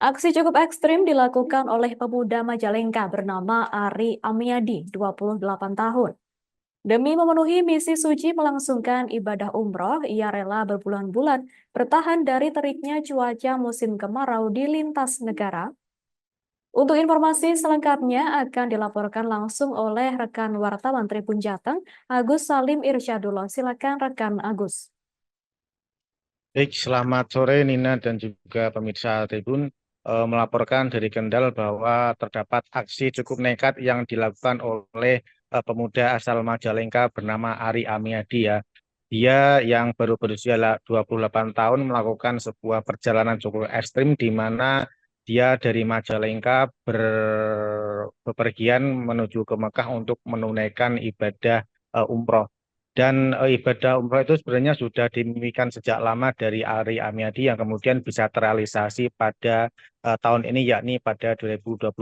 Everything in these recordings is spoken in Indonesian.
Aksi cukup ekstrim dilakukan oleh pemuda Majalengka bernama Ari Amiadi, 28 tahun. Demi memenuhi misi suci melangsungkan ibadah umroh, ia rela berbulan-bulan bertahan dari teriknya cuaca musim kemarau di lintas negara. Untuk informasi selengkapnya akan dilaporkan langsung oleh rekan wartawan Tribun Jateng, Agus Salim Irsyadullah. Silakan rekan Agus. Baik, selamat sore Nina dan juga pemirsa Tribun. Melaporkan dari Kendal bahwa terdapat aksi cukup nekat yang dilakukan oleh pemuda asal Majalengka bernama Ari Amiadi ya. Dia yang baru berusia 28 tahun melakukan sebuah perjalanan cukup ekstrim di mana dia dari Majalengka bepergian menuju ke Mekah untuk menunaikan ibadah umroh. Dan ibadah umroh itu sebenarnya sudah dimimpikan sejak lama dari Ari Amiadi yang kemudian bisa terrealisasi pada tahun ini yakni pada 2024.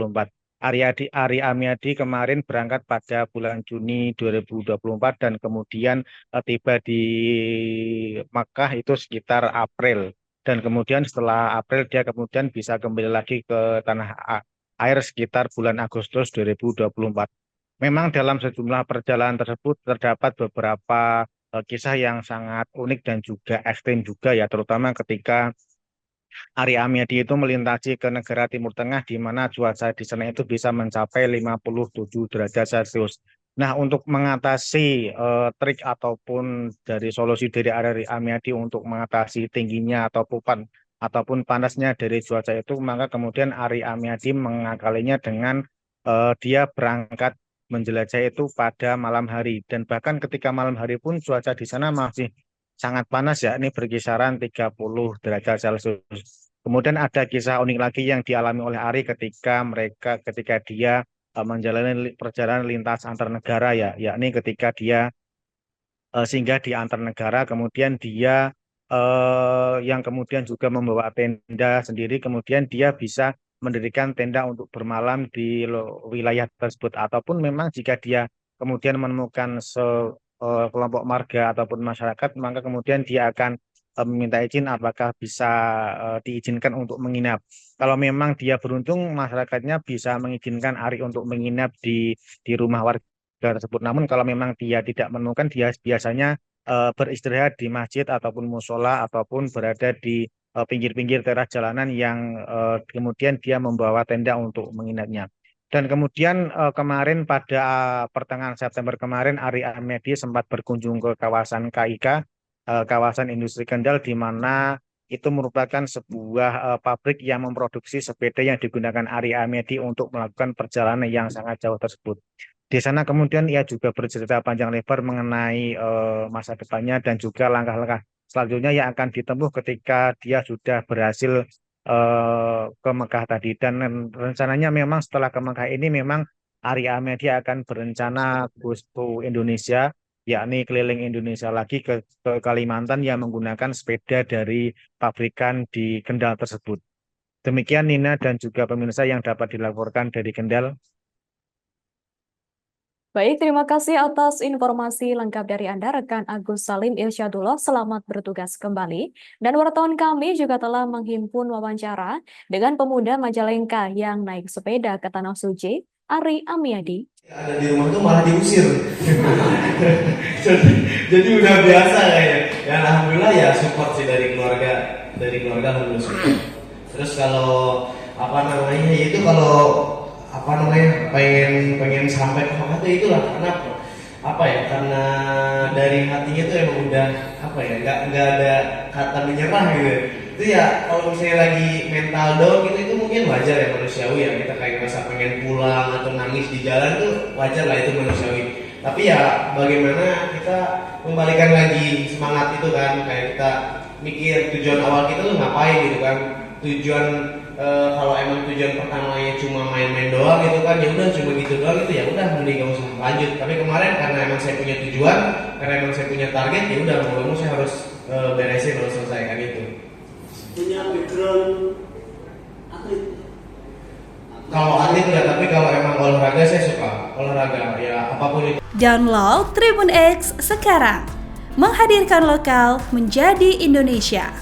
Ari Amiadi kemarin berangkat pada bulan Juni 2024 dan kemudian tiba di Makkah itu sekitar April. Dan kemudian setelah April dia kemudian bisa kembali lagi ke tanah air sekitar bulan Agustus 2024. Memang dalam sejumlah perjalanan tersebut terdapat beberapa kisah yang sangat unik dan juga ekstrim juga ya, terutama ketika Ari Amiadi itu melintasi ke negara Timur Tengah di mana cuaca di sana itu bisa mencapai 57 derajat Celcius. Nah, untuk mengatasi trik ataupun dari solusi dari Ari Amiadi untuk mengatasi tingginya ataupun panasnya dari cuaca itu, maka kemudian Ari Amiadi mengakalinya dengan dia berangkat menjelajah itu pada malam hari dan bahkan ketika malam hari pun cuaca di sana masih sangat panas ya, ini berkisaran 30 derajat Celcius. Kemudian ada kisah unik lagi yang dialami oleh Ari ketika dia menjalani perjalanan lintas antar negara ya, yakni ketika dia singgah di antar negara, kemudian dia yang kemudian juga membawa tenda sendiri, kemudian dia bisa mendirikan tenda untuk bermalam di wilayah tersebut, ataupun memang jika dia kemudian menemukan kelompok marga ataupun masyarakat, maka kemudian dia akan meminta izin apakah bisa diizinkan untuk menginap. Kalau memang dia beruntung, masyarakatnya bisa mengizinkan Ari untuk menginap di rumah warga tersebut. Namun kalau memang dia tidak menemukan, dia biasanya beristirahat di masjid ataupun musola ataupun berada di pinggir-pinggir teras jalanan yang kemudian dia membawa tenda untuk menginapnya. Dan kemudian kemarin pada pertengahan September kemarin Ari Amiadi sempat berkunjung ke kawasan KIK, kawasan industri Kendal, di mana itu merupakan sebuah pabrik yang memproduksi sepeda yang digunakan Ari Amiadi untuk melakukan perjalanan yang sangat jauh tersebut. Di sana kemudian ia juga bercerita panjang lebar mengenai masa depannya dan juga langkah-langkah selanjutnya yang akan ditempuh ketika dia sudah berhasil ke Mekah tadi. Dan rencananya memang setelah ke Mekah ini memang Ari Ahmadi akan berencana goes to Indonesia, yakni keliling Indonesia lagi ke Kalimantan yang menggunakan sepeda dari pabrikan di Kendal tersebut. Demikian Nina dan juga pemirsa yang dapat dilaporkan dari Kendal. Baik, terima kasih atas informasi lengkap dari Anda, rekan Agus Salim Irsyadullah. Selamat bertugas kembali. Dan wartawan kami juga telah menghimpun wawancara dengan pemuda Majalengka yang naik sepeda ke Tanah Suci, Ari Amiadi. Ada di rumah tuh malah diusir. jadi, jadi udah biasa kayaknya. Ya alhamdulillah ya support sih dari keluarga alhamdulillah support. Terus kalau apa namanya itu kalau apa namanya pengen sampai ke Mekah tuh itulah karena apa ya, karena dari hatinya tuh emang udah apa ya, nggak ada kata menyerah gitu. Itu ya kalau misalnya lagi mental down gitu itu mungkin wajar ya, manusiawi ya, kita kayak ngerasa pengen pulang atau nangis di jalan tuh wajar lah, itu manusiawi. Tapi ya bagaimana kita kembalikan lagi semangat itu kan, kayak kita mikir tujuan awal kita tuh ngapain gitu kan. Tujuan kalau emang tujuan pertamanya cuma main-main doang gitu kan, ya udah cuma gitu doang, itu ya udah mending gak usah lanjut. Tapi kemarin karena emang saya punya tujuan, karena emang saya punya target, ya udah mau ngomong saya harus beresin, harus selesaikan itu. Punya background atlet? Kalau atlet enggak, tapi kalau emang olahraga saya suka olahraga ya apapun itu. Download Tribun X sekarang, menghadirkan lokal menjadi Indonesia.